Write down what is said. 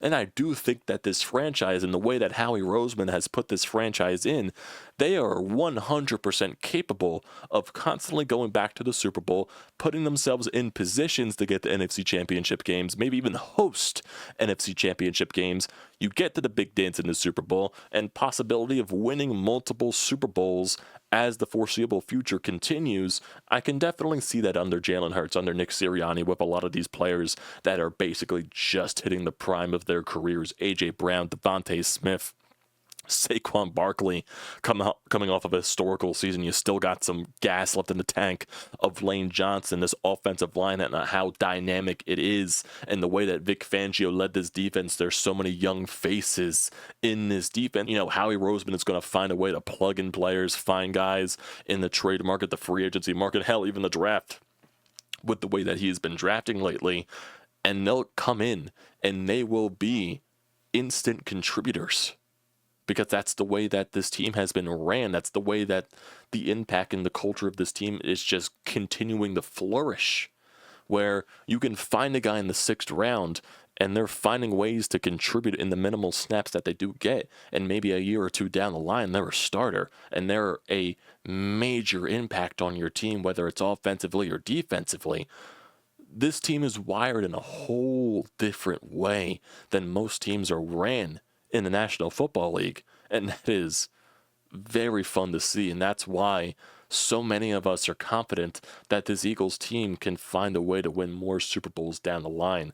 And I do think that this franchise and the way that Howie Roseman has put this franchise in, they are 100% capable of constantly going back to the Super Bowl, putting themselves in positions to get the NFC Championship games, maybe even host NFC Championship games. You get to the big dance in the Super Bowl and possibility of winning multiple Super Bowls as the foreseeable future continues. I can definitely see that under Jalen Hurts, under Nick Sirianni, with a lot of these players that are basically just hitting the prime of their careers. A.J. Brown, Devontae Smith, Saquon Barkley coming off of a historical season. You still got some gas left in the tank of Lane Johnson, this offensive line, and how dynamic it is, and the way that Vic Fangio led this defense. There's so many young faces in this defense. Howie Roseman is going to find a way to plug in players, find guys in the trade market, the free agency market, hell, even the draft, with the way that he has been drafting lately, and they'll come in and they will be instant contributors, because that's the way that this team has been ran. That's the way that the impact and the culture of this team is just continuing to flourish, where you can find a guy in the 6th round and they're finding ways to contribute in the minimal snaps that they do get. And maybe a year or two down the line, they're a starter and they're a major impact on your team, whether it's offensively or defensively. This team is wired in a whole different way than most teams are ran in the National Football League, and that is very fun to see. And that's why so many of us are confident that this Eagles team can find a way to win more Super Bowls down the line.